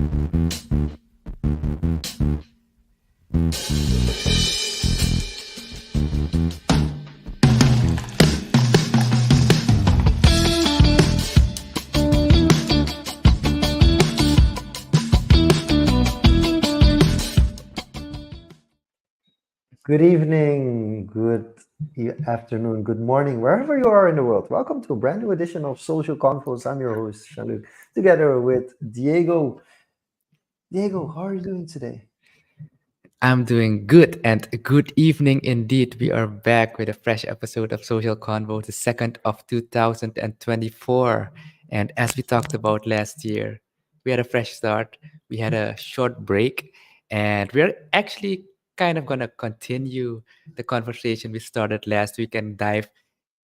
Good evening, good afternoon, good morning, wherever you are in the world. Welcome to a brand new edition of Social Confoes. I'm your host, Shaluk, together with Diego. Diego, how are you doing today? I'm doing good and good evening indeed. We are back with a fresh episode of Social Convo, the second of 2024. And as we talked about last year, we had a fresh start. We had a short break, and we're actually kind of going to continue the conversation we started last week and dive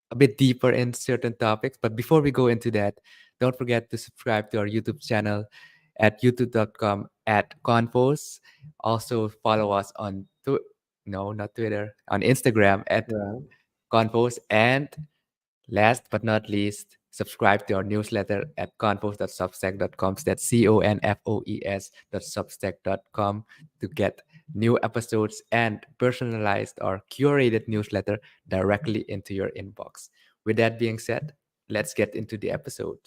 a bit deeper in certain topics. But before we go into that, don't forget to subscribe to our YouTube channel at youtube.com at Confoes. Also follow us on no, not Twitter, on Instagram at Yeah. Confoes. And last but not least, subscribe to our newsletter at confoes.substack.com. That's confoes.substack.com to get new episodes and personalized or curated newsletter directly into your inbox. With that being said, let's get into the episode.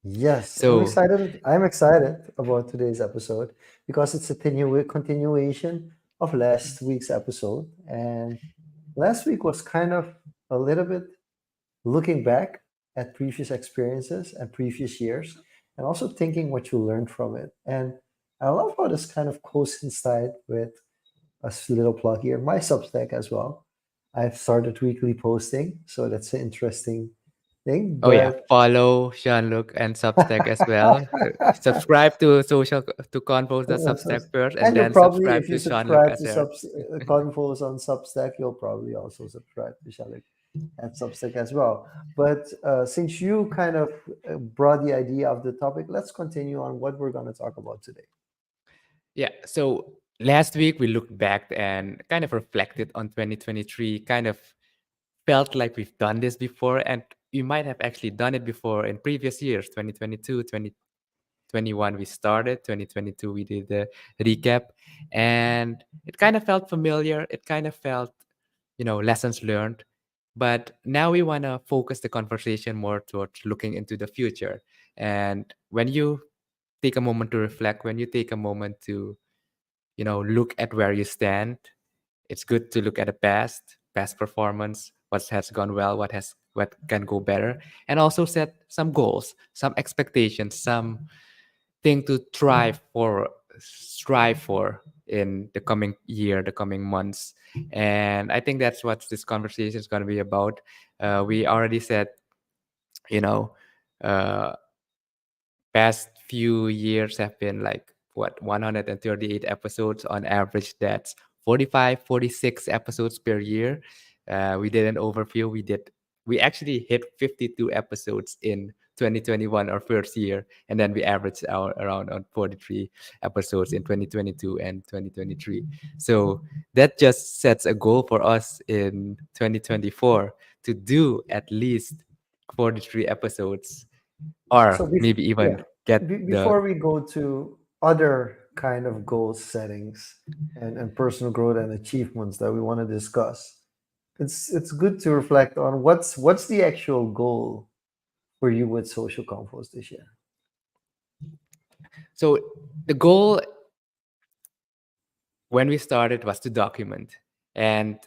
Yes, I'm So, excited. I'm excited about today's episode because it's a continuation of last week's episode. And last week was kind of a little bit looking back at previous experiences and previous years, and also thinking what you learned from it. And I love how this kind of coincides with a little plug here, my Substack as well. I've started weekly posting, so that's an interesting thing. oh yeah, But follow Jean-Luc and Substack as well. Subscribe to Confoes.substack first and and you'll then probably, subscribe if you to Jean-Luc subscribe as to well. Confoes on Substack, you'll probably also subscribe to Shalik at Substack as well. But since you kind of brought the idea of the topic, let's continue on what we're going to talk about today. Yeah. So last week we looked back and kind of reflected on 2023, kind of felt like we've done this before, and we might have actually done it before in previous years. 2022, 2021 we started, 2022 we did the recap, and it kind of felt familiar. It kind of felt, lessons learned. But now we want to focus the conversation more towards looking into the future. And when you take a moment to reflect, when you take a moment to look at where you stand, it's good to look at the past performance, what has gone well, what can go better, and also set some goals, some expectations, some thing to strive for in the coming year, the coming months. And I think that's what this conversation is going to be about. We already said, you know uh, past few years have been like what, 138 episodes on average. That's 45, 46 episodes per year. We did an overview. We actually hit 52 episodes in 2021, our first year, and then we averaged out around on 43 episodes in 2022 and 2023. So that just sets a goal for us in 2024 to do at least 43 episodes, or So, maybe even yeah, get the. before we go to other kind of goal settings and personal growth and achievements that we want to discuss, it's good to reflect on what's the actual goal for you with social compost this year. So the goal when we started was to document, and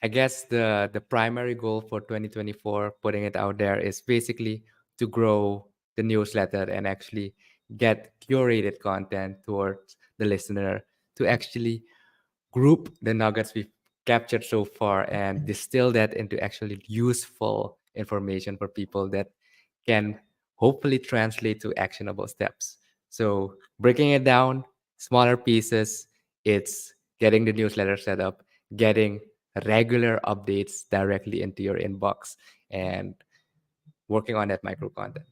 I guess the primary goal for 2024, putting it out there, is basically to grow the newsletter and actually get curated content towards the listener, to actually group the nuggets we've captured so far and distill that into actually useful information for people that can hopefully translate to actionable steps. So breaking it down, smaller pieces, it's getting the newsletter set up, getting regular updates directly into your inbox, and working on that micro content.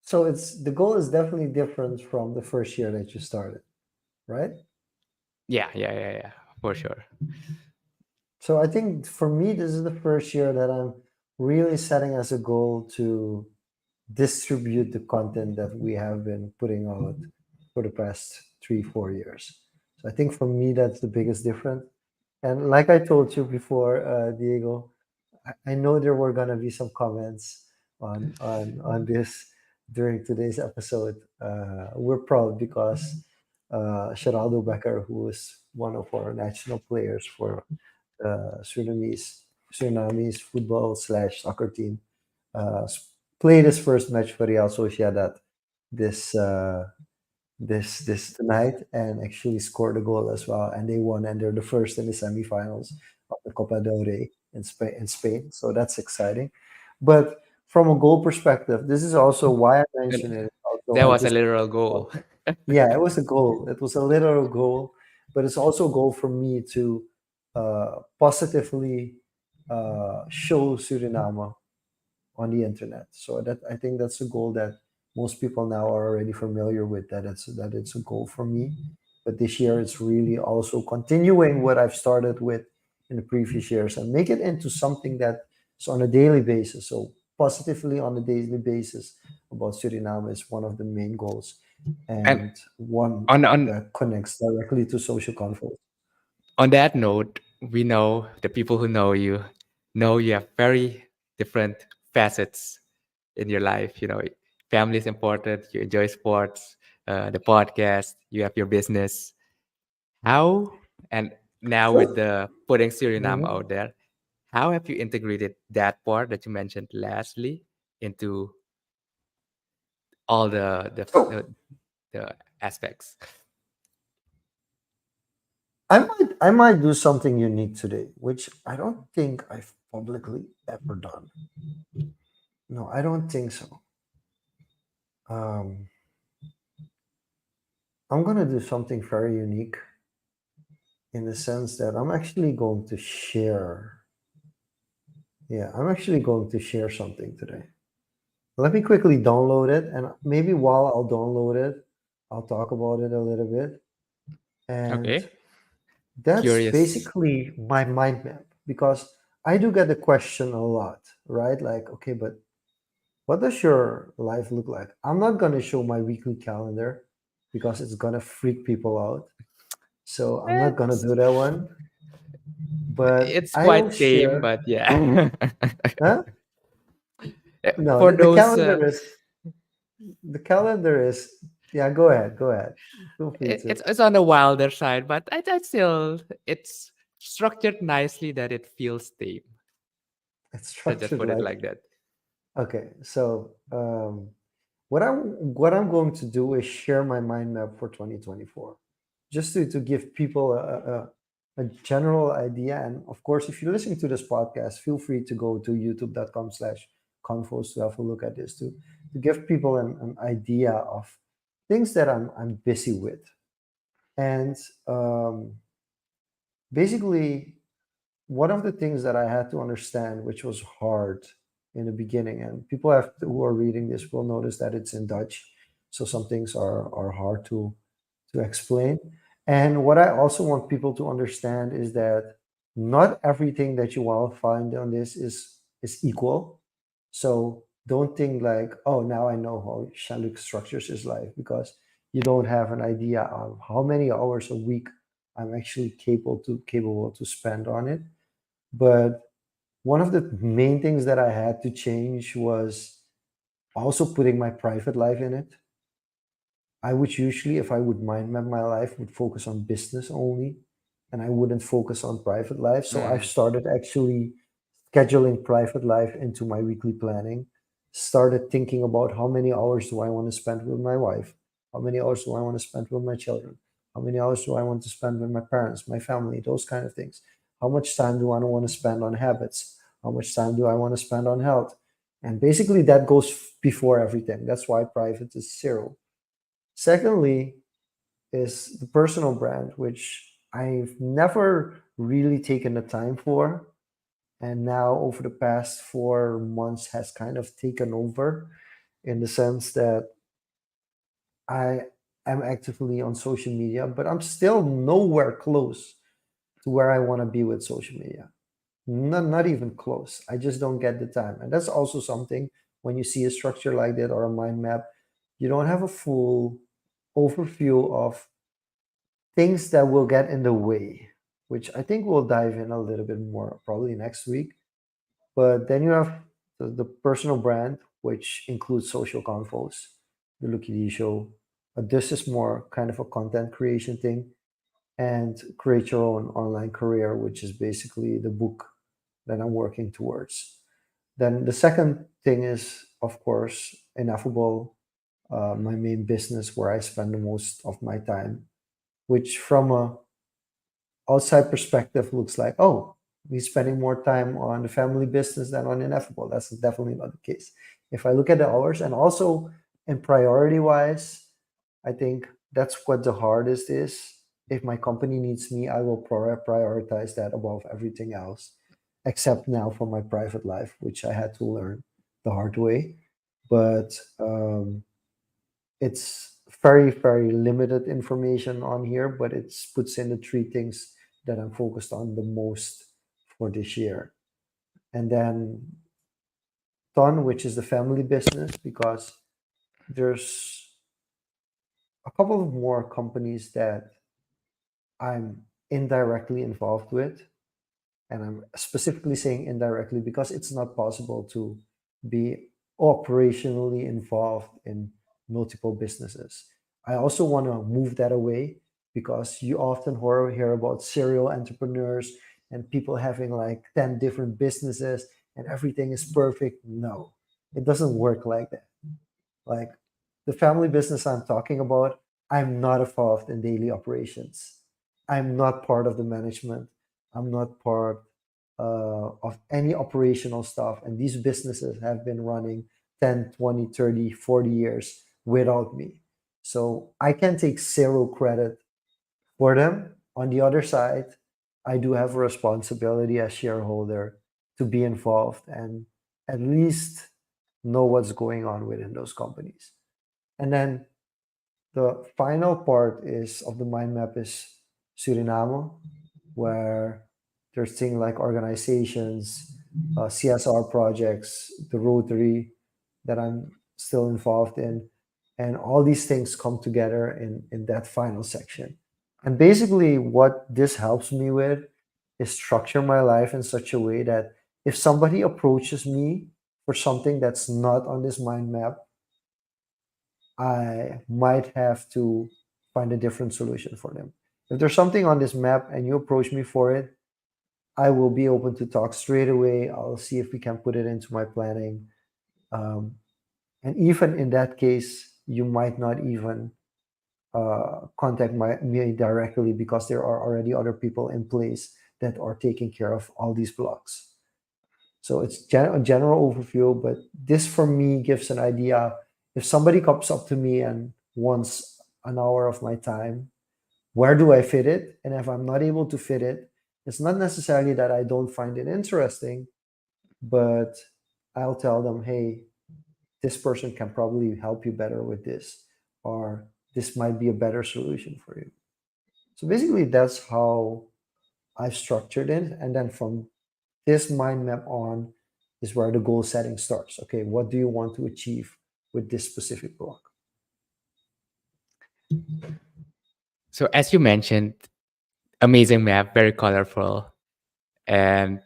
So it's the goal is definitely different from the first year that you started, right? Yeah, for sure. So I think for me, this is the first year that I'm really setting as a goal to distribute the content that we have been putting out for the past 3 4 years. So I think for me that's the biggest difference. And like I told you before, Diego, I know there were gonna be some comments on this during today's episode. We're proud because Geraldo Becker, who is one of our national players for Surinamese football slash soccer team, uh, s- played his first match for Real Sociedad this this tonight and actually scored a goal as well. And they won, and they're the first in the semifinals of the Copa del Rey in Spain. So that's exciting. But from a goal perspective, this is also why I And mentioned it. Also, that I was a just literal goal. yeah, it was a goal. It was a literal goal, but it's also a goal for me to positively show Suriname on the internet. So that I think that's a goal that most people now are already familiar with. That it's a goal for me. But this year it's really also continuing what I've started with in the previous years and make it into something that is on a daily basis. So positively on a daily basis about Suriname is one of the main goals And and one on that connects directly to social conflict. on that note, we know the people who know you have very different facets in your life. Family is important. You enjoy sports, the podcast. You have your business. How and now with the putting Suriname Mhm. out there, how have you integrated that part that you mentioned lastly into all So the aspects? I might do something unique today, which I don't think I've publicly ever done. No, I don't think so. Um, I'm gonna do something very unique in the sense that I'm actually going to share. Yeah, I'm actually going to share something today. Let me quickly download it, and maybe while I'll download it, I'll talk about it a little bit. And Okay, that's curious. basically my mind map because I do get the question a lot, right? Like, okay, but what does your life look like? I'm not going to show my weekly calendar because it's going to freak people out. So I'm not going to It's do that one. But it's I'll quite tame, share. but yeah. Huh? No, For the those, calendar is, yeah, go ahead. Go ahead. Feel free to. it's on the wilder side, but I still it's structured nicely that it feels tame. It's Let's just structured put it like, like that. okay. So what I'm going to do is share my mind map for 2024, just to give people a general idea. And of course, if you're listening to this podcast, feel free to go to youtube.com/Confoes to have a look at this to give people an idea of things that I'm busy with. And um, basically, one of the things that I had to understand, which was hard in the beginning, and people who are reading this will notice that it's in Dutch, so some things are hard to explain. And what I also want people to understand is that not everything that you will find on this is equal. So don't think like, oh, now I know how Jean-Luc structures his life because you don't have an idea of how many hours a week I'm actually capable to spend on it. But one of the main things that I had to change was also putting my private life in it. I would usually, if I would mind map my life, would focus on business only, and I wouldn't focus on private life. So I've Mm. started actually scheduling private life into my weekly planning. Started thinking about how many hours do I want to spend with my wife, how many hours do I want to spend with my children, how many hours do I want to spend with my parents, my family, those kind of things. How much time do I want to spend on habits? How much time do I want to spend on health? And basically, that goes before everything. That's why private is zero. Secondly, is the personal brand, which I've never really taken the time for. And now, over the past 4 months, has kind of taken over in the sense that I am actively on social media, but I'm still nowhere close to where I want to be with social media. Not even close. I just don't get the time. And that's also something when you see a structure like that or a mind map, you don't have a full overview of things that will get in the way, which I think we'll dive in a little bit more probably next week. But then you have the personal brand, which includes social confoes, the Lucky D show. This is more kind of a content creation thing, and create your own online career, which is basically the book that I'm working towards. Then the second thing is, of course, Ineffable, my main business where I spend the most of my time, which from a outside perspective looks like, oh, he's spending more time on the family business than on Ineffable. That's definitely not the case. If I look at the hours and also in priority wise, I think that's what the hardest is. If my company needs me, I will prioritize that above everything else, except now for my private life, which I had to learn the hard way. But it's very, very limited information on here, but it puts in the three things that I'm focused on the most for this year. And then Ton, which is the family business, because there's a couple of more companies that I'm indirectly involved with. And I'm specifically saying indirectly because it's not possible to be operationally involved in multiple businesses. I also want to move that away because you often hear about serial entrepreneurs and people having like 10 different businesses and everything is perfect. No, it doesn't work like that. Like the family business I'm talking about, I'm not involved in daily operations. I'm not part of the management. I'm not part of any operational stuff. And these businesses have been running 10, 20, 30, 40 years without me. So I can take zero credit for them. On the other side, I do have a responsibility as shareholder to be involved and at least know what's going on within those companies. And then the final part is of the mind map is Suriname, where there's things like organizations, CSR projects, the Rotary that I'm still involved in, and all these things come together in that final section. And basically, what this helps me with is structure my life in such a way that if somebody approaches me for something that's not on this mind map, I might have to find a different solution for them. If there's something on this map and you approach me for it, I will be open to talk straight away. I'll see if we can put it into my planning. Um, and even in that case, you might not even contact me directly because there are already other people in place that are taking care of all these blocks. So it's a general overview, but this for me gives an idea. If somebody comes up to me and wants an hour of my time, where do I fit it? And if I'm not able to fit it, it's not necessarily that I don't find it interesting, but I'll tell them, hey, this person can probably help you better with this, or this might be a better solution for you. So basically, that's how I've structured it. And then from this mind map on is where the goal setting starts. Okay, what do you want to achieve with this specific block? So as you mentioned, amazing map, very colorful. And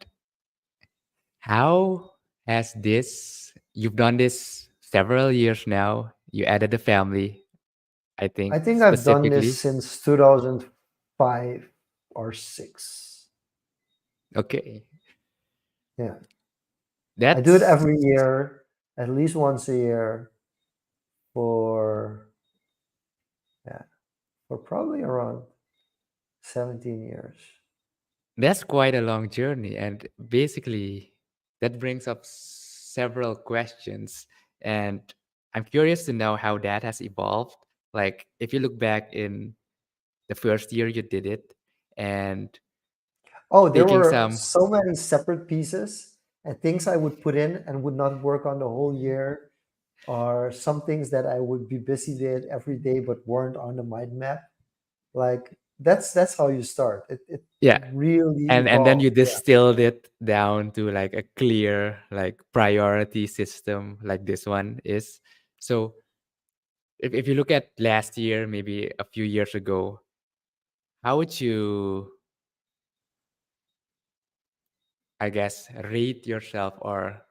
how has this, you've done this several years now. You added a family, I think I think I've done this specifically. since 2005 or six. Okay. Yeah, I do it That's every year, at least once a year for yeah, for probably around 17 years. that's quite a long journey. And basically that brings up several questions. And I'm curious to know how that has evolved. Like if you look back in the first year you did it and Oh, there taking were some, so many separate pieces and things I would put in and would not work on the whole year, or some things that I would be busy with every day but weren't on the mind map. Like that's how you start. It yeah, really and then evolved. you Yeah. distilled it down to like a clear like priority system like this one is. So if you look at last year, maybe a few years ago, how would you, I guess, rate yourself or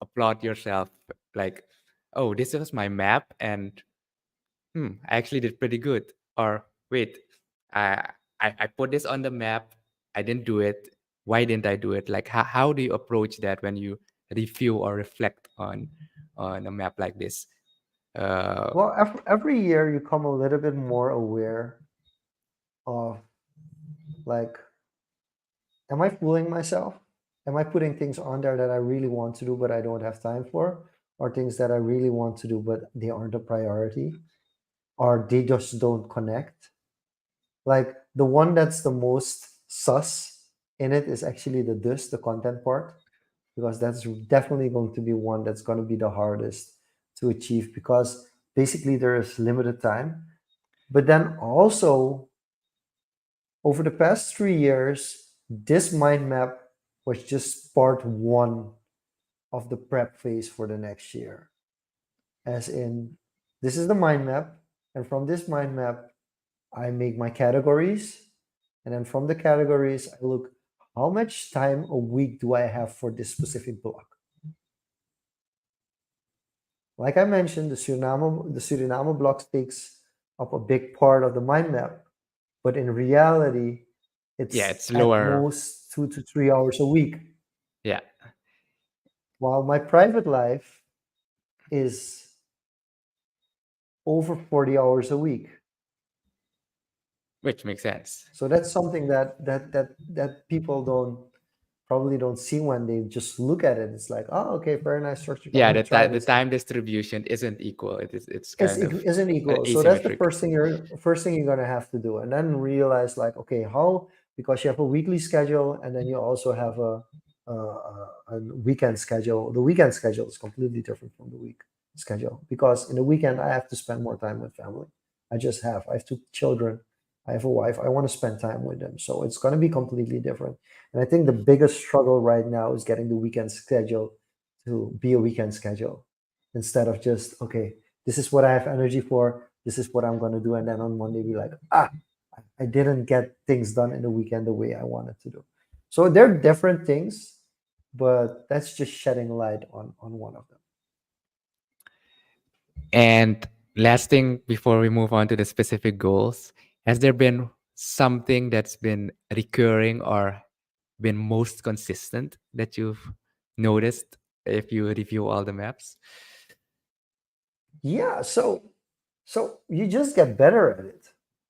applaud yourself? Like, oh, this was my map, and I actually did pretty good. Or wait, I, I put this on the map. I didn't do it. Why didn't I do it? Like, how do you approach that when you review or reflect on a map like this? Uh, Well, every year you come a little bit more aware of, like, am I fooling myself? Am I putting things on there that I really want to do but I don't have time for? Or things that I really want to do but they aren't a priority? Or they just don't connect? Like the one that's the most sus in it is actually the content part, because that's definitely going to be one that's going to be the hardest to achieve, because basically there is limited time. But then also, over the past 3 years, this mind map was just part one of the prep phase for the next year. As in, this is the mind map, and from this mind map, I make my categories, and then from the categories, I look how much time a week do I have for this specific block. Like I mentioned, the Suriname block takes up a big part of the mind map, but in reality, yeah, it's it's at lower. most 2 to 3 hours a week. Yeah, While my private life is over 40 hours a week. which makes sense. So that's something that people probably don't see when they just look at it. It's like, oh, okay, very nice structure. I'm Yeah, gonna try the this. time distribution isn't equal. It's It's kind of isn't equal. So that's the asymmetric. first thing you're gonna have to do, and then realize like, okay, how, because you have a weekly schedule and then you also have a weekend schedule. The weekend schedule is completely different from the week schedule, because in the weekend I have to spend more time with family. I have two children. I have a wife. I want to spend time with them. So it's going to be completely different. And I think the biggest struggle right now is getting the weekend schedule to be a weekend schedule, instead of just, okay, this is what I have energy for. This is what I'm going to do. And then on Monday, be like, I didn't get things done in the weekend the way I wanted to do. So they're different things, but that's just shedding light on one of them. And last thing before we move on to the specific goals, has there been something that's been recurring or been most consistent that you've noticed if you review all the maps? Yeah. So you just get better at it.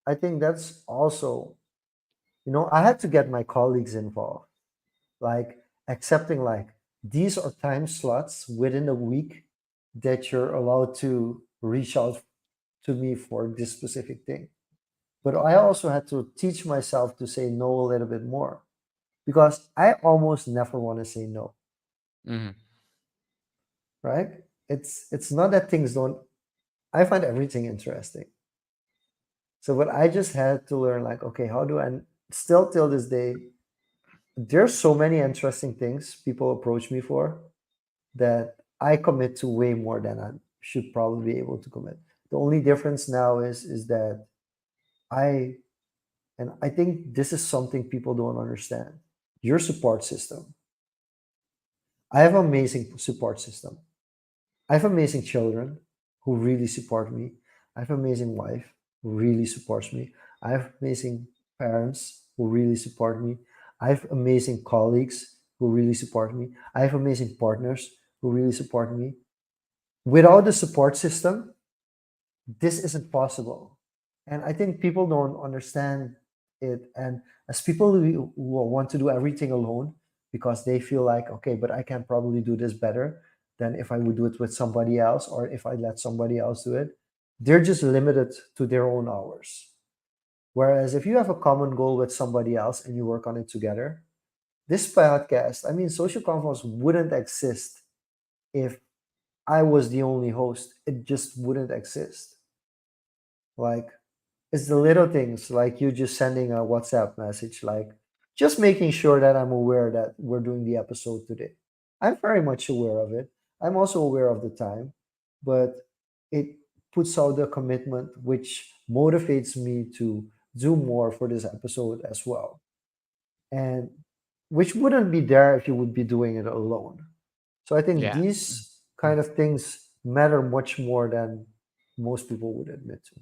I think that's also, I had to get my colleagues involved, like accepting, like, these are time slots within a week that you're allowed to reach out to me for this specific thing. But I also had to teach myself to say no a little bit more, because I almost never want to say no, Mhm. right? It's not that things don't, I find everything interesting. So what I just had to learn, like, okay, how do I, still till this day, there's so many interesting things people approach me for that I commit to way more than I should probably be able to commit. The only difference now is that I and I think this is something people don't understand. Your support system. I have an amazing support system. I have amazing children who really support me. I have an amazing wife who really supports me. I have amazing parents who really support me. I have amazing colleagues who really support me. I have amazing partners who really support me. Without the support system, this isn't possible. And I think people don't understand it. And as people who want to do everything alone, because they feel like, okay, but I can probably do this better than if I would do it with somebody else, or if I let somebody else do it, they're just limited to their own hours. Whereas if you have a common goal with somebody else and you work on it together, this podcast, I mean, Social Confoes wouldn't exist if I was the only host. It just wouldn't exist. Like, it's the little things, like you just sending a WhatsApp message, like just making sure that I'm aware that we're doing the episode today. I'm very much aware of it. I'm also aware of the time, but it puts out the commitment, which motivates me to do more for this episode as well. And which wouldn't be there if you would be doing it alone. So I think Yeah. these kind of things matter much more than most people would admit to.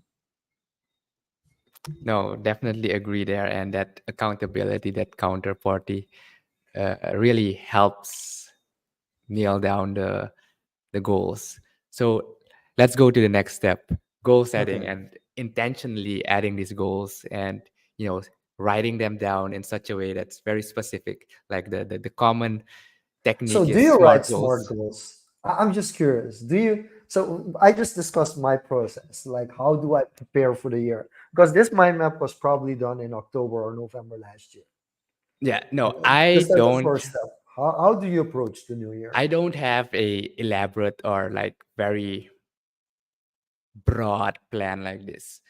No, definitely agree there. And that accountability, that counterparty, really helps nail down the goals. So let's go to the next step: goal setting, Okay. and intentionally adding these goals, and you know writing them down in such a way that's very specific. Like the common So technique do is you SMART write SMART goals. goals? I'm just curious. Do you? So I just discussed my process. Like, how do I prepare for the year? Because this mind map was probably done in October or November last year. Yeah, And no, just as a first step, how do you approach the new year? I don't have a elaborate or like very broad plan like this.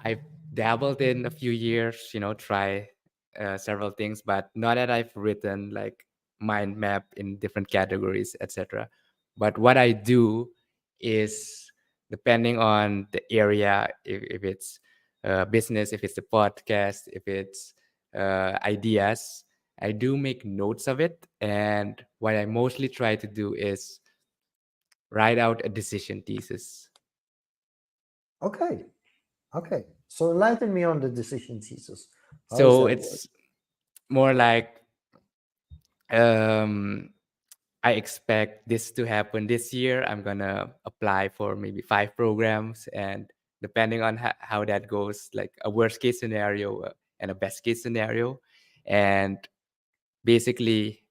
I've dabbled in a few years, try several things, but not that I've written like mind map in different categories, etc. But what I do is, depending on the area, if it's business, if it's the podcast, if it's ideas, I do make notes of it. And what I mostly try to do is write out a decision thesis. Okay. Okay. So enlighten me on the decision thesis. How does So that work? it's more like, um I expect this to happen this year. I'm gonna apply for maybe 5 programs, and depending on how that goes, like a worst case scenario and a best case scenario, and basically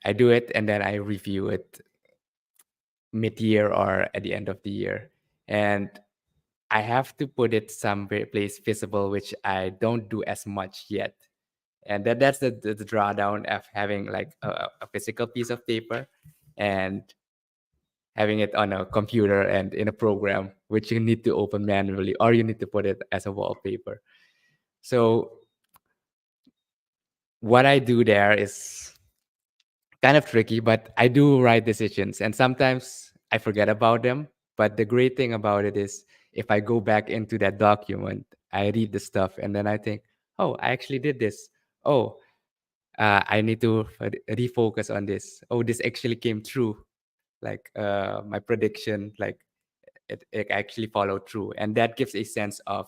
I do it and then I review it mid-year or at the end of the year, and I have to put it somewhere place visible, which I don't do as much yet. And that's the drawdown of having like a physical piece of paper and having it on a computer and in a program which you need to open manually, or you need to put it as a wallpaper. So what I do there is kind of tricky, but I do write decisions and sometimes I forget about them. But the great thing about it is, if I go back into that document, I read the stuff and then I think, oh, I actually did this. Oh, I need to refocus on this. Oh, this actually came true. Like my prediction, like it actually followed through, and that gives a sense of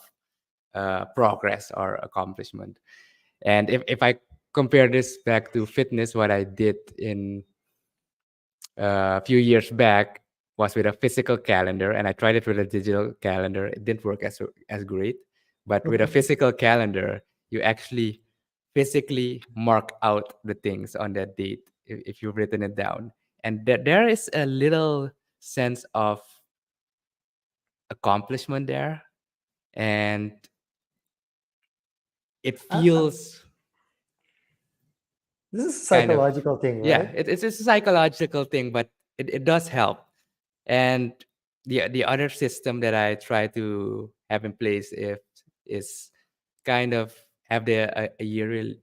progress or accomplishment. And if I compare this back to fitness, what I did in a few years back was with a physical calendar, and I tried it with a digital calendar. It didn't work as great, but with a physical calendar, you actually physically mark out the things on that date if you've written it down, and there is a little sense of accomplishment there, and it I, feels this is a kind of, psychological thing, yeah, right? it's a psychological thing, but it does help. And the other system that I try to have in place if is kind of have a yearly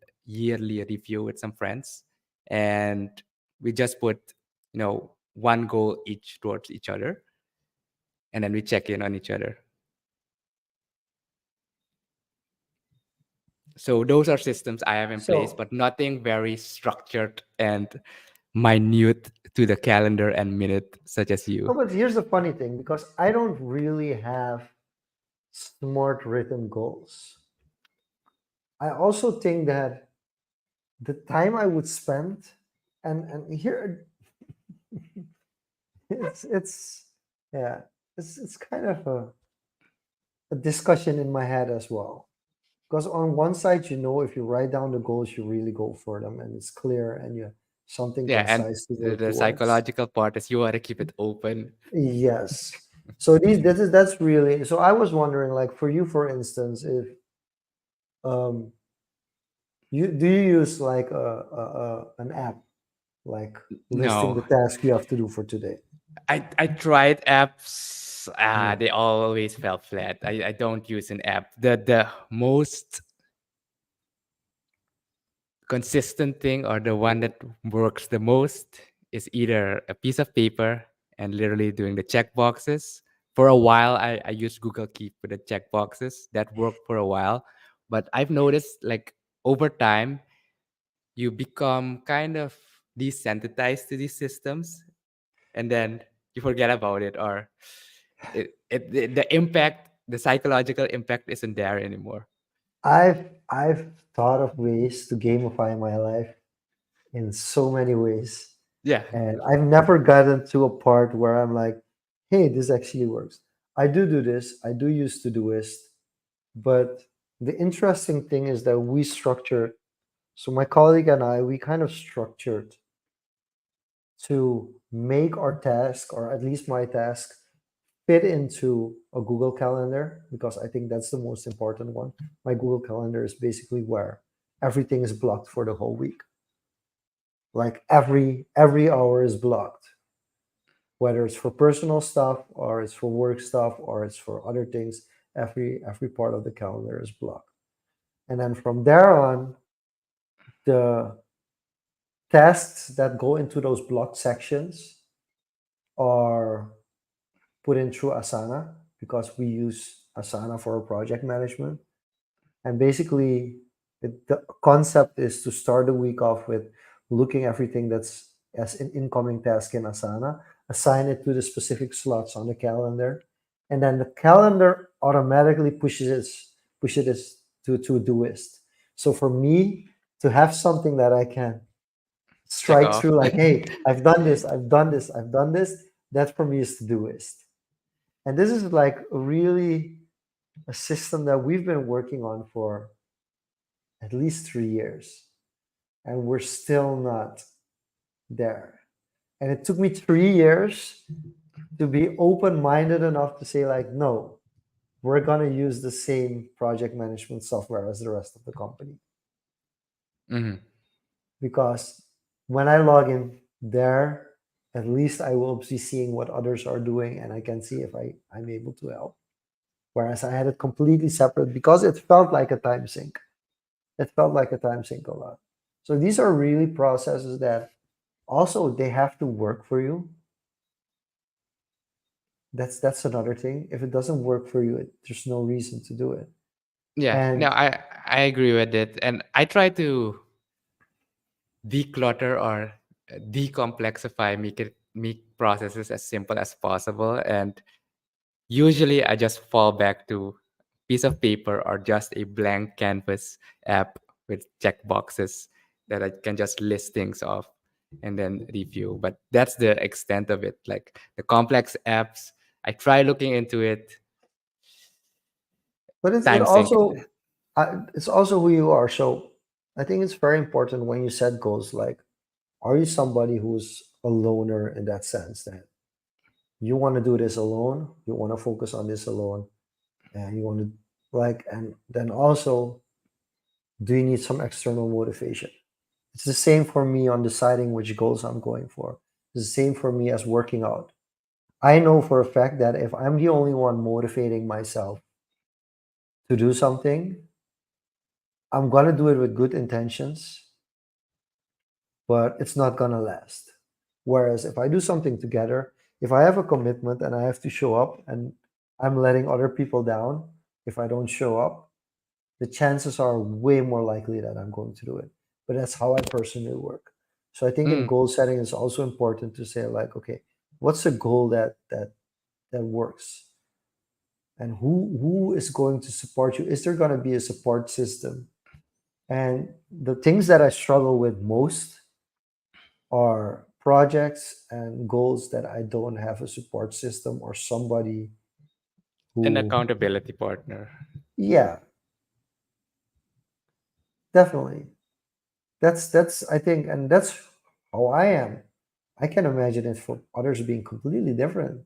review with some friends, and we just put one goal each towards each other, and then we check in on each other. So those are systems I have in place, So, but nothing very structured and minute to the calendar and minute such as no, you. but here's the funny thing because I don't really have smart written goals. I also think that the time I would spend, and here it's yeah, it's kind of a discussion in my head as well. Because on one side, if you write down the goals, you really go for them, and it's clear, and you have something Yeah, and concise to work the towards. psychological part is you want to keep it open. Yes. So that's really so. I was wondering, like for you, for instance, if um you use like an app like listing the No, task you have to do for today. I tried apps. Yeah. They always fell flat. I don't use an app. The most consistent thing, or the one that works the most, is either a piece of paper and literally doing the check boxes, For a while, I used Google Keep with the checkboxes. That worked for a while. But I've noticed like over time, you become kind of desensitized to these systems, and then you forget about it, or the impact, the psychological impact isn't there anymore. I've thought of ways to gamify my life in so many ways. Yeah. And I've never gotten to a part where I'm like, hey, this actually works. I do this, I do use Todoist, but the interesting thing is that we structured, so my colleague and I, we kind of structured to make our task, or at least my task, fit into a Google Calendar, because I think that's the most important one. My Google Calendar is basically where everything is blocked for the whole week. Like every hour is blocked, whether it's for personal stuff or it's for work stuff or it's for other things. Every part of the calendar is blocked, and then from there on, the tasks that go into those blocked sections are put in through Asana, because we use Asana for project management. And basically, the concept is to start the week off with looking everything that's as an incoming task in Asana, assign it to the specific slots on the calendar, and then the calendar automatically pushes it to Todoist. So for me to have something that I can Check strike off. through, like, hey, I've done this, I've done this, I've done this, that for me is Todoist. And this is like really a system that we've been working on for at least 3 years, and we're still not there. And it took me 3 years to be open-minded enough to say, like, no, we're going to use the same project management software as the rest of the company. Hmm. Because when I log in there, at least I will be seeing what others are doing, and I can see if I'm able to help. Whereas I had it completely separate, because it felt like a time sink. It felt like a time sink a lot. So these are really processes that also they have to work for you. That's another thing. If it doesn't work for you, there's no reason to do it. Yeah, no, And I agree with it, and I try to declutter or decomplexify, make processes as simple as possible. And usually I just fall back to piece of paper or just a blank canvas app with checkboxes that I can just list things off and then review. But that's the extent of it. Like the complex apps, I try looking into it, but time sink. it's also who you are. So I think it's very important when you set goals. Like, are you somebody who's a loner in that sense, that you want to do this alone, you want to focus on this alone, and you want to, like, and then also, do you need some external motivation? It's the same for me on deciding which goals I'm going for. It's the same for me as working out. I know for a fact that if I'm the only one motivating myself to do something, I'm going to do it with good intentions, but it's not going to last. Whereas if I do something together, if I have a commitment and I have to show up, and I'm letting other people down if I don't show up, the chances are way more likely that I'm going to do it. But that's how I personally work. So I think in Mm. goal setting, it's also important to say, like, okay, what's a goal that works, and who is going to support you? Is there going to be a support system? And the things that I struggle with most are projects and goals that I don't have a support system or somebody An who, accountability partner. yeah, definitely. That's I think, and that's how I am. I can imagine it for others being completely different.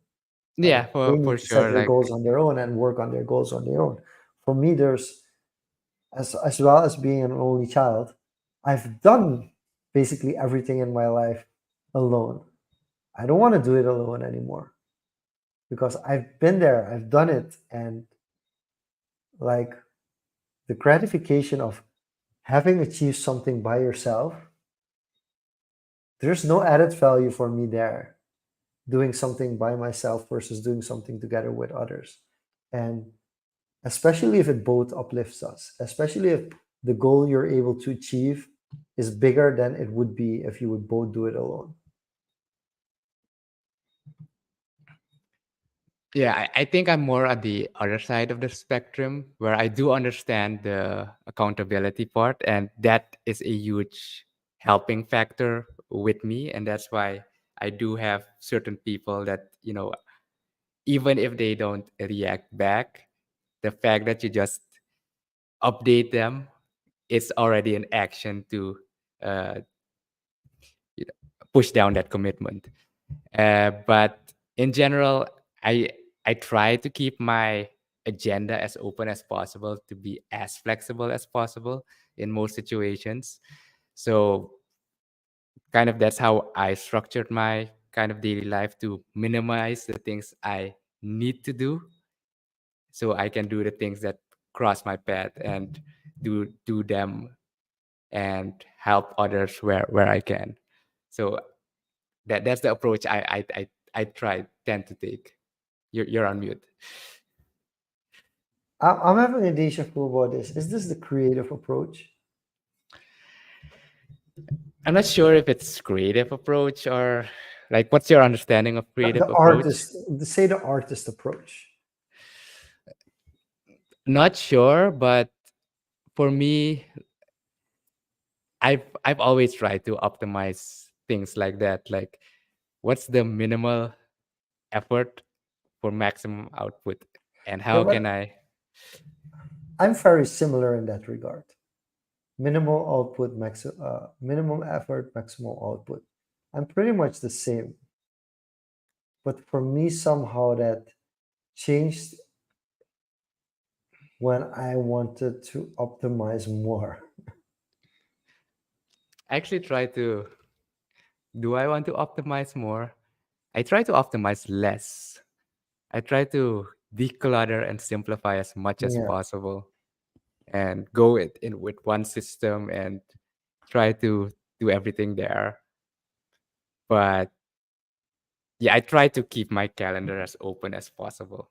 Like, Yeah, they for need to set sure. their Like, goals on their own and work on their goals on their own. For me, there's, as well as being an only child, I've done basically everything in my life alone. I don't want to do it alone anymore, because I've been there, I've done it, and like, the gratification of having achieved something by yourself, there's no added value for me there. doing something by myself versus doing something together with others. And especially if it both uplifts us, especially if the goal you're able to achieve is bigger than it would be if you would both do it alone. Yeah, I think I'm more on the other side of the spectrum where I do understand the accountability part, and that is a huge helping factor with me. And that's why I do have certain people that, even if they don't react back, the fact that you just update them is already an action to uh, push down that commitment. But in general, I I try to keep my agenda as open as possible to be as flexible as possible in most situations. So kind of that's how I structured my kind of daily life to minimize the things I need to do so I can do the things that cross my path and do them and help others where I can. So that's the approach I tend to take. You're on mute. I'm having a deja vu about this. Is this the creative approach? I'm not sure if it's creative approach or like what's your understanding of creative The approach? artist, say the artist approach. Not sure, but for me, I've always tried to optimize things like that. Like what's the minimal effort for maximum output and Yeah, how can but I I'm very similar in that regard. Minimal output, minimum effort, maximal output. I'm pretty much the same. But for me, somehow that changed when I wanted to optimize more. actually try to do I want to optimize more? I try to optimize less. I try to declutter and simplify as much as Yeah. possible and go it in with one system and try to do everything there. But yeah, I try to keep my calendar as open as possible.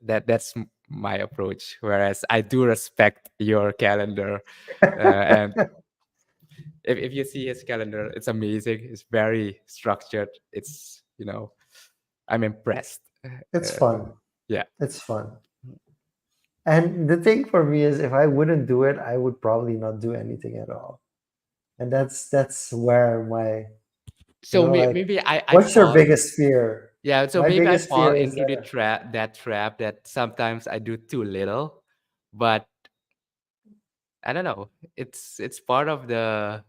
That's my approach. Whereas I do respect your calendar, and if you see his calendar, it's amazing. It's very structured. It's I'm impressed. It's fun. Yeah. It's fun. And the thing for me is if I wouldn't do it, I would probably not do anything at all. And that's where my, So like, maybe I what's your fall. biggest fear? Yeah. So My maybe I biggest fall fear is into the that trap that sometimes I do too little, but I don't know. It's part of the.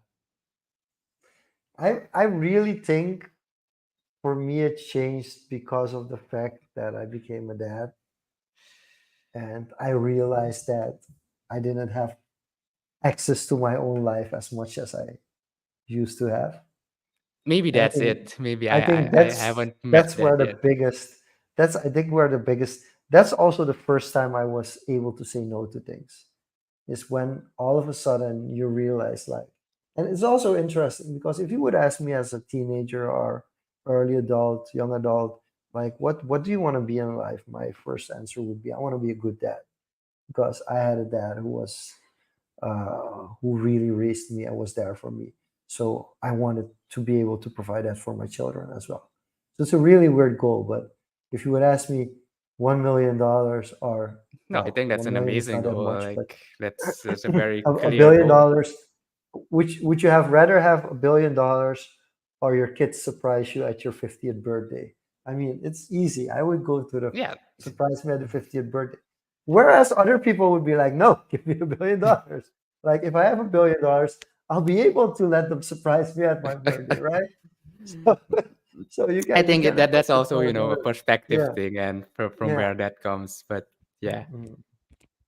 I really think for me it changed because of the fact that I became a dad and I realized that I didn't have access to my own life as much as I used to have. Maybe And that's it. Maybe I I think I, I haven't met that's where that the yet. biggest that's I think where the biggest that's also the first time I was able to say no to things. Is when all of a sudden you realize, like, and it's also interesting because if you would ask me as a teenager or early adult, young adult, like what do you want to be in life, my first answer would be I want to be a good dad because I had a dad who really raised me and was there for me. So I wanted to be able to provide that for my children as well. So it's a really weird goal, but if you would ask me $1 million or, No, I well, think that's one an million is amazing not that goal. much, but Like that's a very a clear billion goal. dollars, which would you have rather have $1 billion or your kids surprise you at your 50th birthday? I mean, it's easy. I would go to the Yeah. surprise me at the 50th birthday. Whereas other people would be like, no, give me $1 billion. Like if I have $1 billion, I'll be able to let them surprise me at my birthday, right? So, so I you think can that's approach it also from a another. perspective Yeah, thing and from yeah. where that comes. But yeah, Mhm.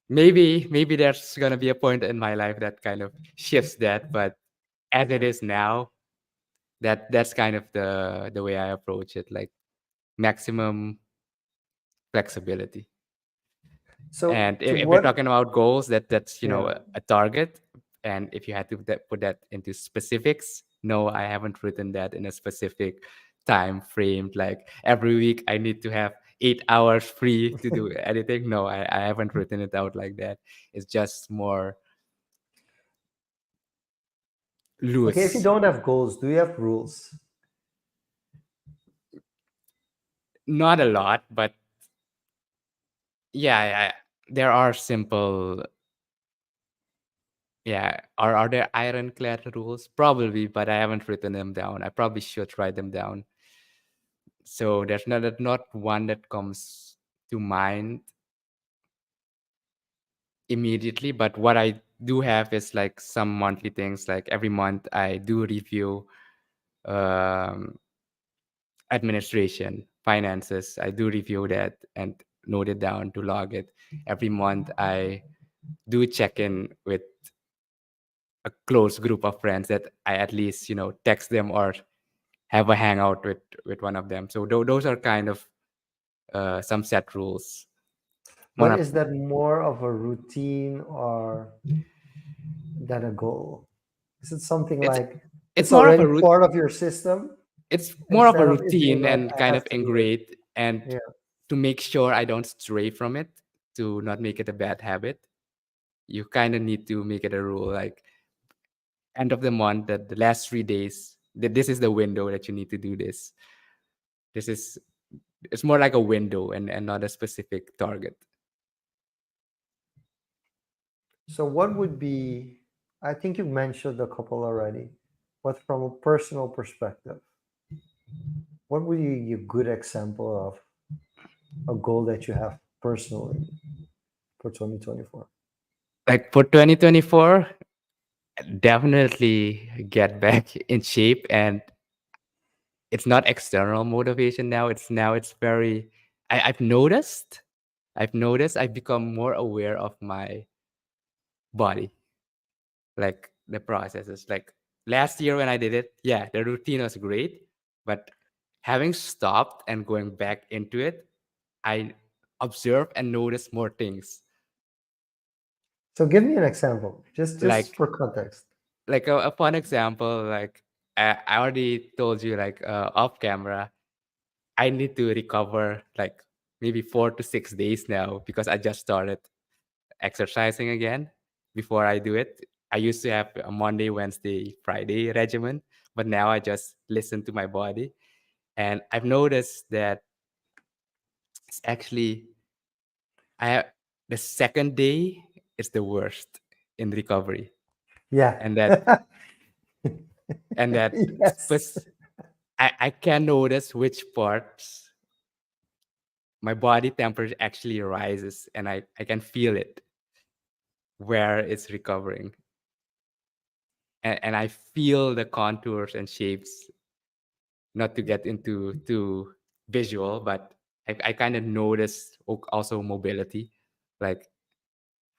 maybe there's gonna be a point in my life that kind of shifts that. But as it is now, that's kind of the way I approach it. Like maximum flexibility. So And to if we're what? talking about goals, that's Yeah. a target. And if you had to put that into specifics, no, I haven't written that in a specific time framed. Like every week I need to have 8 hours free to do anything. No, I haven't written it out like that. It's just more Okay, if you loose. don't have goals, do you have rules? Not a lot, but yeah, there are simple. Yeah, are there ironclad rules? Probably, but I haven't written them down. I probably should write them down. So there's not one that comes to mind immediately, but what I do have is like some monthly things. Like every month, I do review um, administration, finances. I do review that and note it down to log it. Every month, I do check in with a close group of friends that I at least text them or have a hangout with one of them. So those are kind of some set rules. One But of is that more of a routine or than a goal? Is it something it's like it's it's more of already a route. part of your system It's more of a instead of it being routine like and I kind have of to do it? ingrained, and Yeah. to make sure I don't stray from it, to not make it a bad habit. You kind of need to make it a rule, like end of the month, that the last 3 days, that this is the window that you need to do this. This is It's more like a window and not a specific target. So what would be, I think you mentioned a couple already, but from a personal perspective, what would be a good example of a goal that you have personally for 2024? Like for 2024, definitely get back in shape. And it's not external motivation now. It's very, I've noticed I've become more aware of my body, like the processes. Like last year when I did it, yeah, the routine was great, but having stopped and going back into it, I observe and notice more things. So give me an example, just Like for context. a fun example, like I already told you, like off camera, I need to recover like maybe 4 to 6 days now because I just started exercising again. Before I do it, I used to have a Monday, Wednesday, Friday regimen, but now I just listen to my body. And I've noticed that it's actually, I have, the second day is the worst in recovery. Yeah. And that Yes. I can notice which parts my body temperature actually rises, and I can feel it where it's recovering. And I feel the contours and shapes, not to get into too visual, but I kind of notice also mobility, like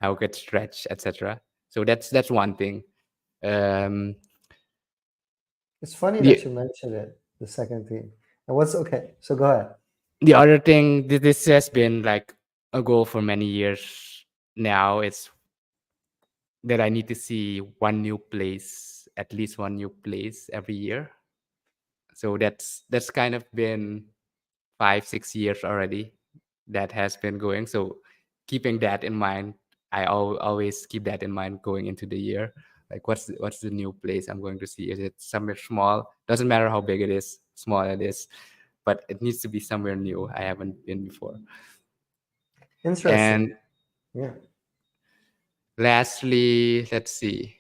how it gets stretched, etc. So that's one thing. Um, It's funny that the you mentioned it, the second thing. And what's okay? So go ahead. the other thing, this has been like a goal for many years now. It's that I need to see one new place, at least one new place every year. So that's kind of been 5 6 years already that has been going. So keeping that in mind, I always keep that in mind going into the year. Like what's the new place I'm going to see? Is it somewhere small? Doesn't matter how big it is, small it is, but it needs to be somewhere new I haven't been before. Interesting. And Yeah. lastly, let's see.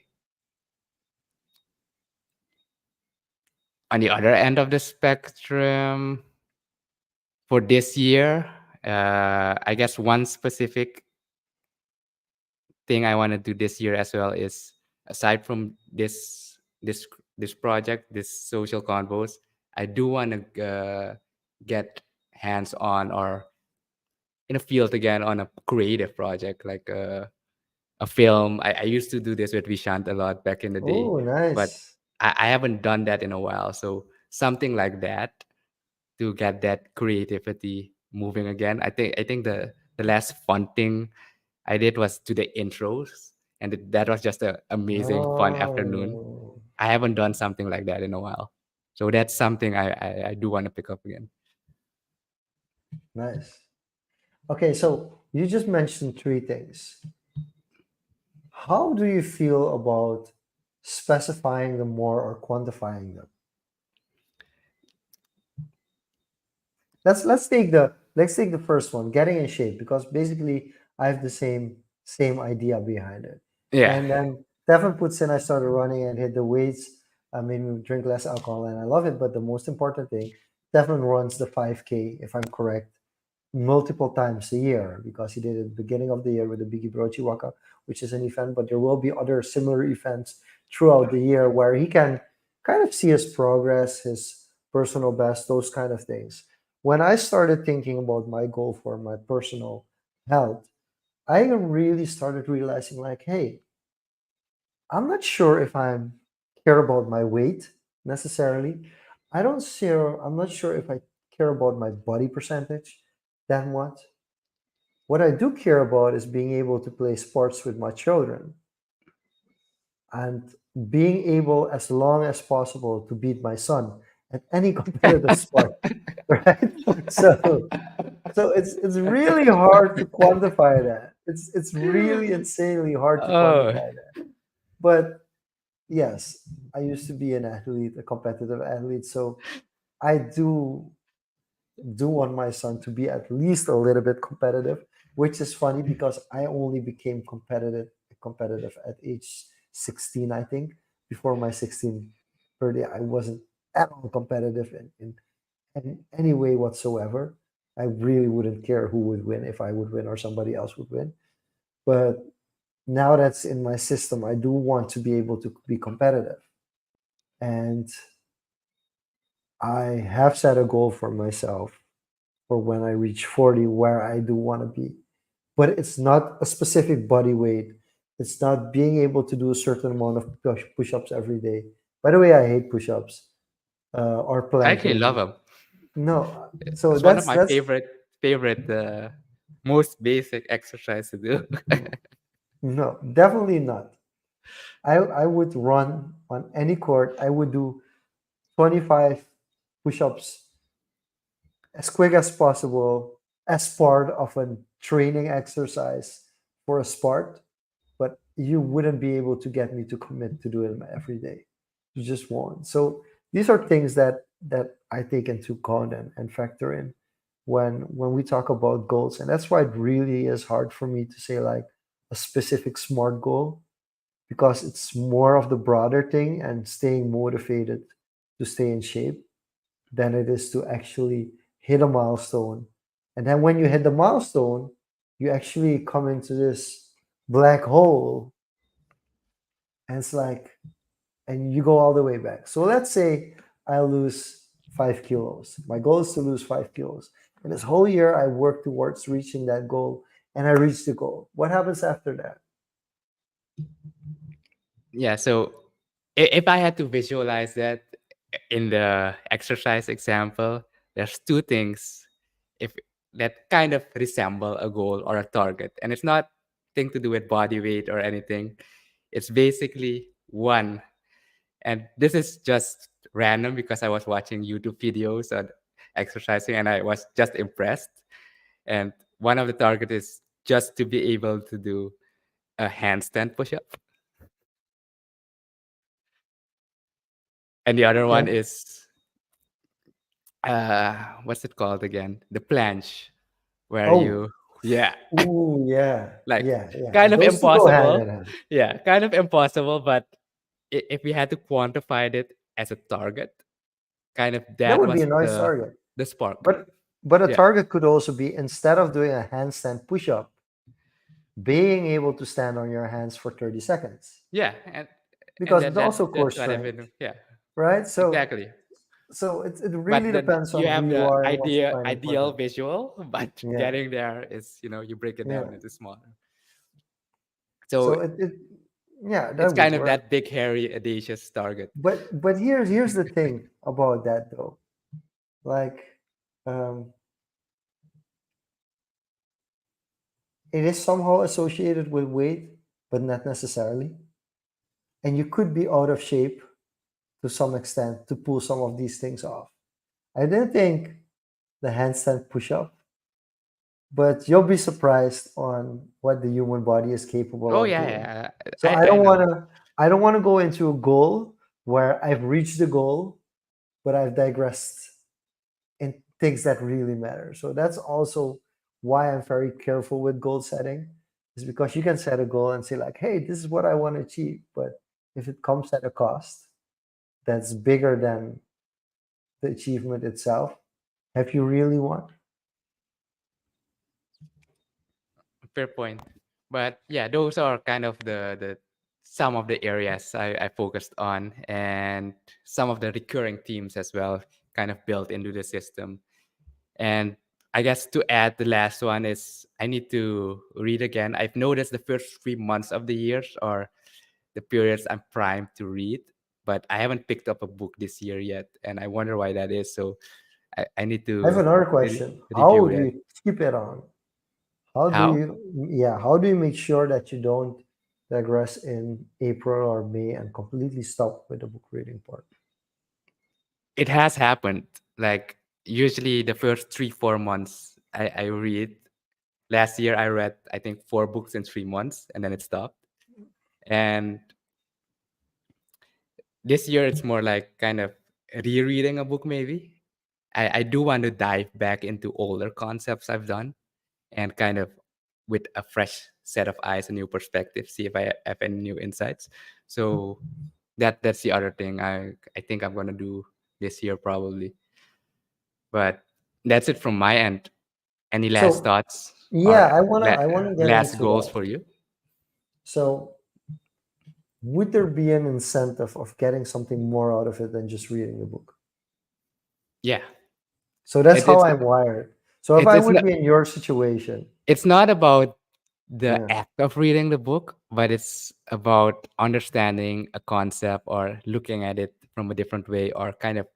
On the other end of the spectrum, for this year, I guess one specific thing I want to do this year as well is, aside from this project, this social convos, I do want to get hands on or in a field again on a creative project, like a film. I used to do this with Vishant a lot back in the day, Oh, but nice. I haven't done that in a while. So something like that, to get that creativity moving again. I think the last fun thing I did was to the intros, and that was just an amazing fun afternoon. Oh. I haven't done something like that in a while. So that's something I do want to pick up again. Nice. Okay, so you just mentioned three things. How do you feel about specifying them more or quantifying them? Let's take the first one, getting in shape, because basically I have the same idea behind it. Yeah. And then Stefan puts in, I started running and hit the weights. I mean, drink less alcohol, and I love it. But the most important thing, Stefan runs the 5K, if I'm correct, multiple times a year because he did it at the beginning of the year with the Biggie Brochi Waka, which is an event. But there will be other similar events throughout the year where he can kind of see his progress, his personal best, those kind of things. When I started thinking about my goal for my personal health, I really started realizing like, hey, I'm not sure if I care about my weight necessarily. I'm not sure if I care about my body percentage that much. What I do care about is being able to play sports with my children and being able, as long as possible, to beat my son at any competitive sport, right? So, so it's really hard to quantify that. It's really insanely hard to Oh, quantify that. But yes, I used to be an athlete, a competitive athlete, so I do want my son to be at least a little bit competitive, which is funny because I only became competitive at age 16, I think. Before my 16 birthday, I wasn't at all competitive in any way whatsoever. I really wouldn't care who would win, if I would win or somebody else would win. But now that's in my system, I do want to be able to be competitive. And I have set a goal for myself for when I reach 40 where I do want to be. But it's not a specific body weight. It's not being able to do a certain amount of push-ups every day. By the way, I hate push-ups or I actually love planking. them. No, so It's one of that's my that's favorite most basic exercise to do. no, definitely not. I would run on any court. I would do 25 push-ups as quick as possible as part of a training exercise for a sport, but you wouldn't be able to get me to commit to do it every day. You just won't. So these are things that I take into account and factor in when we talk about goals. And that's why it really is hard for me to say like a specific smart goal because it's more of the broader thing and staying motivated to stay in shape than it is to actually hit a milestone. And then when you hit the milestone, you actually come into this black hole and it's like, and you go all the way back. So let's say I lose 5 kilos. My goal is to lose 5 kilos. And this whole year I work towards reaching that goal and I reach the goal. What happens after that? Yeah, so if I had to visualize that in the exercise example, there's two things if that kind of resemble a goal or a target. And it's not thing to do with body weight or anything. It's basically one. And this is just random because I was watching YouTube videos on exercising and I was just impressed. And one of the target is just to be able to do a handstand push-up. And the other Okay. one is what's it called again? The planche, where Oh, you yeah, ooh, yeah, like yeah, yeah. kind of Those two go hand impossible. in hand. Yeah, kind of impossible, but if we had to quantify it as a target, kind of That that would be was a nice target. the spark. But a Yeah. target could also be instead of doing a handstand push-up, being able to stand on your hands for 30 seconds. Yeah, and Because it's also core that's what I've strength, been yeah, right? So exactly. so it really But then depends you on who have you the are and what you find ideal important. visual, but Yeah. getting there is, you break it Yeah. down into smaller. So So it yeah, it's that would kind of work. that big, hairy, audacious target. But here's the thing about that though. Like um it is somehow associated with weight, but not necessarily. And you could be out of shape to some extent to pull some of these things off. I didn't think the handstand push up, but you'll be surprised on what the human body is capable Oh of yeah, doing. yeah. So I know. I don't want to go into a goal where I've reached the goal, but I've digressed in things that really matter. So that's also why I'm very careful with goal setting, is because you can set a goal and say like, hey, this is what I want to achieve. But if it comes at a cost that's bigger than the achievement itself, have you really won? Fair point. But yeah, those are kind of the some of the areas I focused on, and some of the recurring themes as well, kind of built into the system. And I guess to add, the last one is I need to read again. I've noticed the first 3 months of the year are the periods I'm primed to read, but I haven't picked up a book this year yet, and I wonder why that is. So I need I have to another re- question. How review do that. you keep it on? How do How? yeah, how do you make sure that you don't digress in April or May and completely stop with the book reading part? It has happened. Like usually the first 3 4 months I read. Last year I read I think 4 books in 3 months and then it stopped. And this year it's more like kind of rereading a book maybe. I do want to dive back into older concepts I've done and kind of with a fresh set of eyes, a new perspective, see if I have any new insights. So that's the other thing I think I'm gonna do this year probably. But that's it from my end. Any last So thoughts yeah, or I wanna get last into goals that. for you? So would there be an incentive of getting something more out of it than just reading the book? Yeah, So that's it, how it's I'm wired. So if it's I it's would not be in your situation, it's not about the yeah, act of reading the book, but it's about understanding a concept or looking at it from a different way or kind of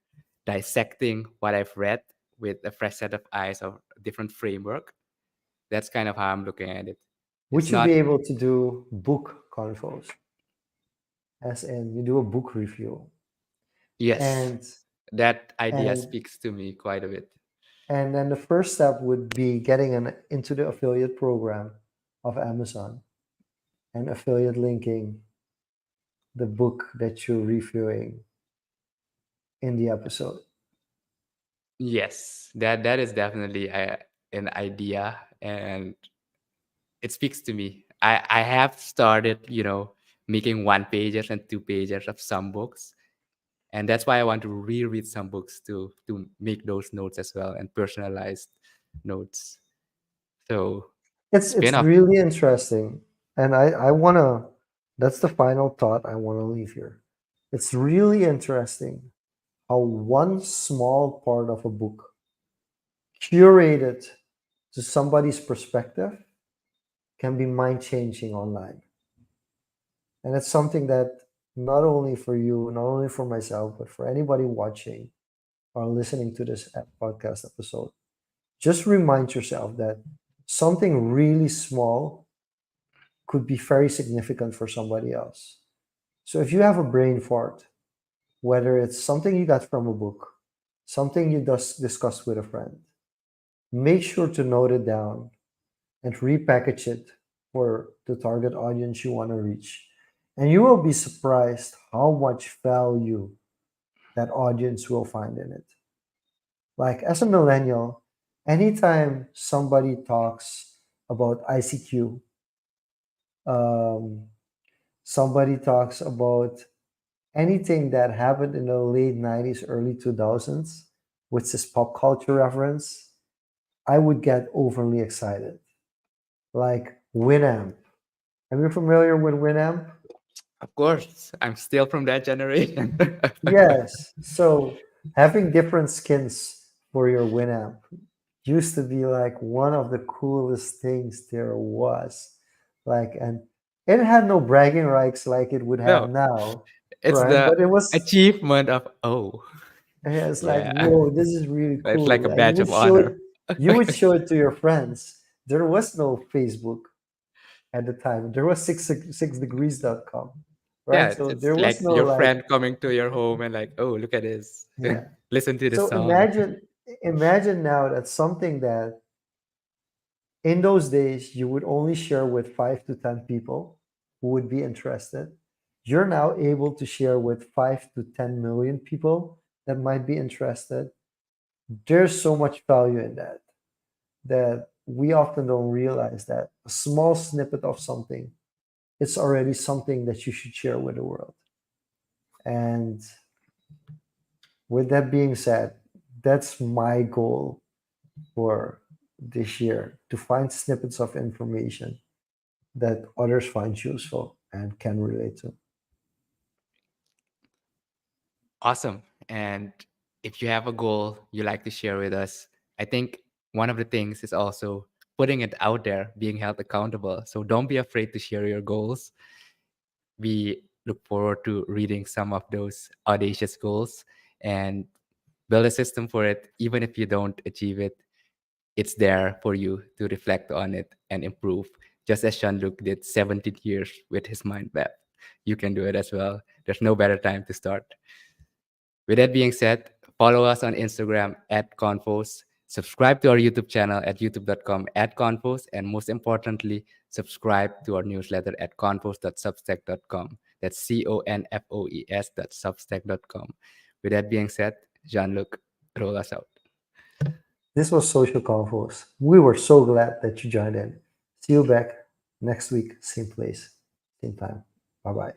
dissecting what I've read with a fresh set of eyes or a different framework. That's kind of how I'm looking at it. It's would you not be able to do book confoes, as in you do a book review, yes, and that idea and speaks to me quite a bit. and then the first step would be getting into the affiliate program of Amazon and affiliate linking the book that you're reviewing in the episode. Yes, that is definitely an idea, and it speaks to me. I have started, making 1 pages and 2 pages of some books, and that's why I want to reread some books to make those notes as well and personalized notes. So It's spin off. really interesting, and I wanna. That's the final thought I want to leave here. It's really interesting how one small part of a book curated to somebody's perspective can be mind changing online. And it's something that not only for you, not only for myself, but for anybody watching or listening to this podcast episode, just remind yourself that something really small could be very significant for somebody else. So if you have a brain fart, whether it's something you got from a book, something you just discussed with a friend, make sure to note it down and repackage it for the target audience you want to reach. And you will be surprised how much value that audience will find in it. Like as a millennial, anytime somebody talks about ICQ, um, somebody talks about anything that happened in the late 90s, early 2000s, which is pop culture reference, I would get overly excited. Like Winamp. Are you familiar with Winamp? Of course, I'm still from that generation. Yes. So having different skins for your Winamp used to be like one of the coolest things there was. Like, and it had no bragging rights like it would have No, now, it's right? the But it was, achievement of oh yeah, it's like, yeah, whoa, this is really it's like cool. a And badge of honor. you would show it to your friends. There was no Facebook at the time. There was 6degrees.com. right? Yeah, So it's there was like no your like, friend coming to your home and like, oh, look at this. yeah. Listen to the So song. imagine now that something that in those days you would only share with 5 to 10 people who would be interested. You're now able to share with 5 to 10 million people that might be interested. There's so much value in that that we often don't realize that a small snippet of something, it's already something that you should share with the world. And with that being said, that's my goal for this year, to find snippets of information that others find useful and can relate to. Awesome. And if you have a goal you like to share with us, I think one of the things is also putting it out there, being held accountable. So don't be afraid to share your goals. We look forward to reading some of those audacious goals and build a system for it. Even if you don't achieve it, it's there for you to reflect on it and improve. Just as Jean-Luc did 17 years with his mind map, you can do it as well. There's no better time to start. With that being said, follow us on Instagram at Confoes. Subscribe to our YouTube channel at youtube.com/Confoes. And most importantly, subscribe to our newsletter at confoes.substack.com. That's CONFOES.substack.com. With that being said, Jean-Luc, roll us out. This was Social Confoes. We were so glad that you joined in. See you back next week, same place, same time. Bye bye.